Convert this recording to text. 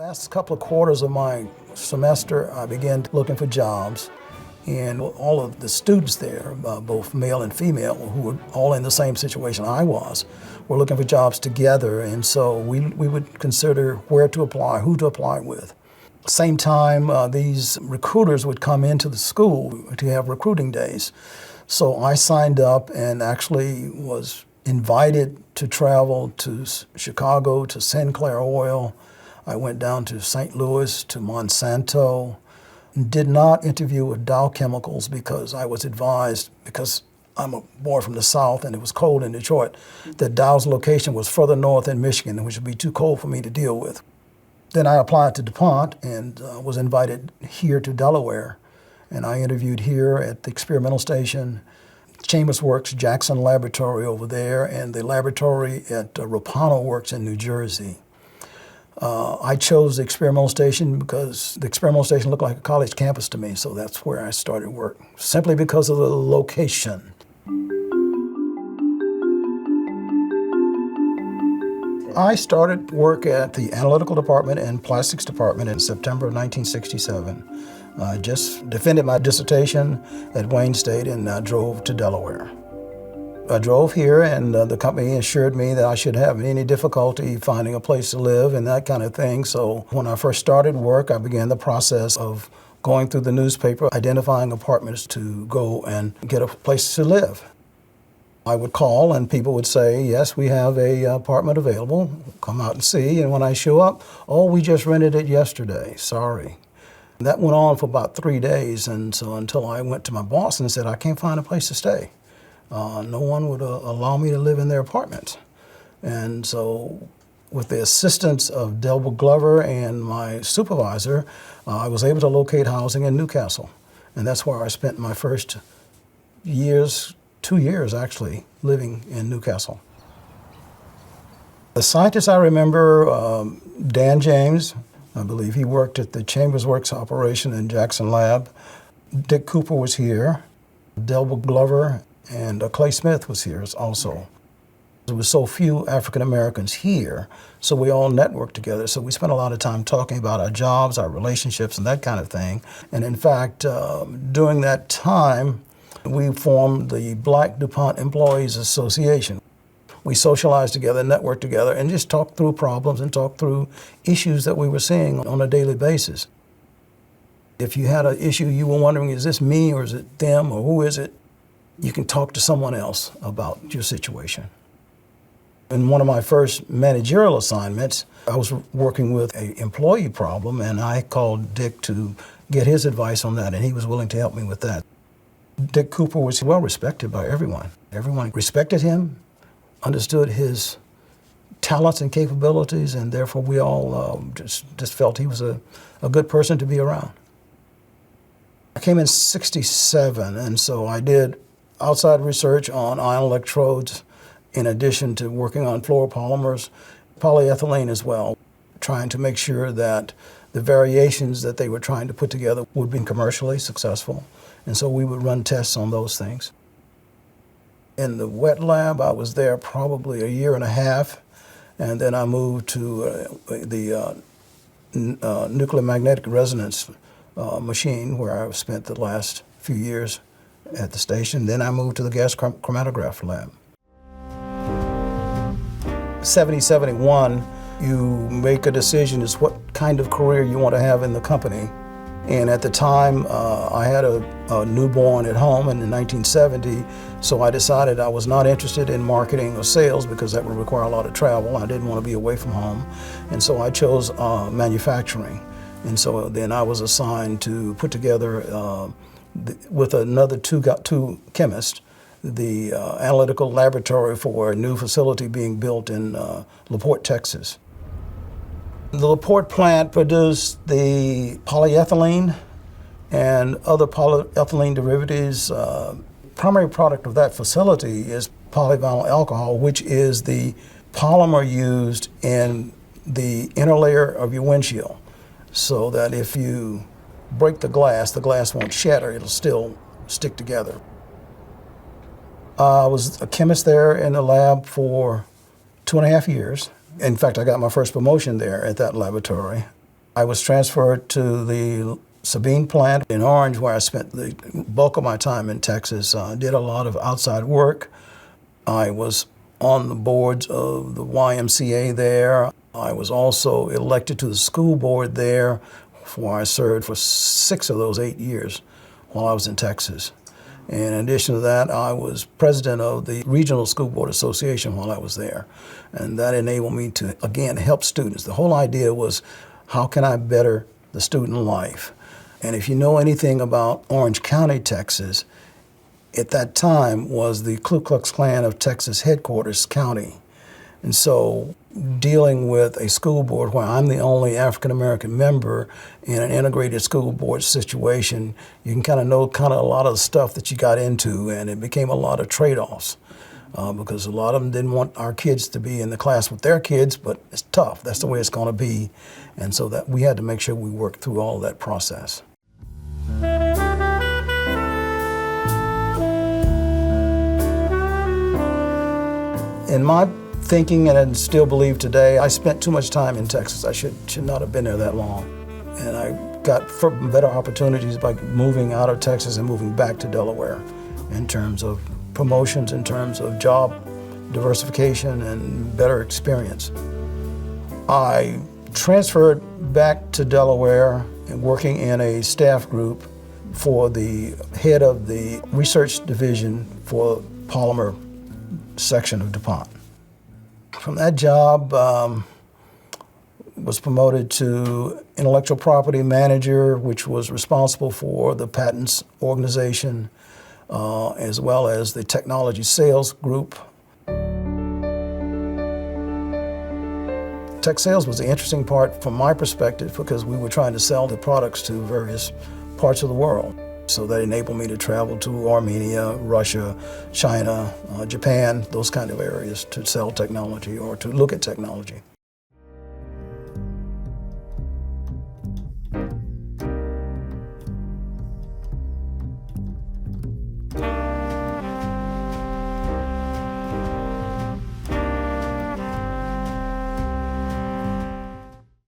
last couple of quarters of my semester, I began looking for jobs. And all of the students there, both male and female, who were all in the same situation I was, were looking for jobs together. And so we would consider where to apply, who to apply with. Same time, these recruiters would come into the school to have recruiting days. So I signed up and actually was invited to travel to Chicago, to Sinclair Oil. I went down to St. Louis, to Monsanto. Did not interview with Dow Chemicals because I was advised, because I'm a boy from the South and it was cold in Detroit, that Dow's location was further north in Michigan, which would be too cold for me to deal with. Then I applied to DuPont and was invited here to Delaware. And I interviewed here at the experimental station, Chambers Works Jackson Laboratory over there, and the laboratory at Rapano Works in New Jersey. I chose the experimental station because the experimental station looked like a college campus to me, so that's where I started work, simply because of the location. I started work at the analytical department and plastics department in September of 1967. I just defended my dissertation at Wayne State and drove to Delaware. I drove here, and the company assured me that I shouldn't have any difficulty finding a place to live and that kind of thing. So when I first started work, I began the process of going through the newspaper, identifying apartments to go and get a place to live. I would call, and people would say, yes, we have an apartment available. Come out and see. And when I show up, oh, we just rented it yesterday. Sorry. That went on for about 3 days, and so until I went to my boss and said, I can't find a place to stay. No one would allow me to live in their apartment. And so with the assistance of Delbert Glover and my supervisor, I was able to locate housing in Newcastle. And that's where I spent my first years, 2 years actually, living in Newcastle. The scientists I remember, Dan James, I believe he worked at the Chambers Works operation in Jackson Lab. Dick Cooper was here. Delbert Glover and Clay Smith was here also. There were so few African Americans here, so we all networked together. So we spent a lot of time talking about our jobs, our relationships, and that kind of thing. And in fact, during that time, we formed the Black DuPont Employees Association. We socialized together, networked together, and just talked through problems and talked through issues that we were seeing on a daily basis. If you had an issue, you were wondering, is this me or is it them or who is it? You can talk to someone else about your situation. In one of my first managerial assignments, I was working with an employee problem, and I called Dick to get his advice on that, and he was willing to help me with that. Dick Cooper was well respected by everyone. Everyone respected him, understood his talents and capabilities, and therefore we all just felt he was a good person to be around. I came in '67, and so I did outside research on ion electrodes, in addition to working on fluoropolymers, polyethylene as well, trying to make sure that the variations that they were trying to put together would be commercially successful. And so we would run tests on those things. In the wet lab, I was there probably a year and a half, and then I moved to the nuclear magnetic resonance machine, where I spent the last few years at the station. Then I moved to the gas chromatograph lab. 71, you make a decision as what kind of career you want to have in the company. And at the time, I had a newborn at home in 1970, so I decided I was not interested in marketing or sales because that would require a lot of travel. I didn't want to be away from home. And so I chose manufacturing. And so then I was assigned to put together, with another two chemists, the analytical laboratory for a new facility being built in LaPorte, Texas. The LaPorte plant produced the polyethylene and other polyethylene derivatives. Primary product of that facility is polyvinyl alcohol, which is the polymer used in the inner layer of your windshield, so that if you break the glass won't shatter, it'll still stick together. I was a chemist there in the lab for 2.5 years. In fact, I got my first promotion there at that laboratory. I was transferred to the Sabine plant in Orange, where I spent the bulk of my time in Texas. I did a lot of outside work. I was on the boards of the YMCA there. I was also elected to the school board there, where I served for 6 of those 8 years while I was in Texas. And in addition to that, I was president of the Regional School Board Association while I was there. And that enabled me to, again, help students. The whole idea was, how can I better the student life? And if you know anything about Orange County, Texas, at that time was the Ku Klux Klan of Texas headquarters county. And so dealing with a school board where I'm the only African-American member in an integrated school board situation, you can kind of know a lot of the stuff that you got into, and it became a lot of trade-offs because a lot of them didn't want our kids to be in the class with their kids, but it's tough. That's the way it's going to be. And so that we had to make sure we worked through all of that process. In my thinking, and I still believe today, I spent too much time in Texas. I should not have been there that long. And I got better opportunities by moving out of Texas and moving back to Delaware in terms of promotions, in terms of job diversification and better experience. I transferred back to Delaware and working in a staff group for the head of the research division for polymer section of DuPont. From that job, was promoted to intellectual property manager, which was responsible for the patents organization, as well as the technology sales group. Tech sales was the interesting part from my perspective because we were trying to sell the products to various parts of the world. So that enabled me to travel to Armenia, Russia, China, Japan, those kind of areas to sell technology or to look at technology.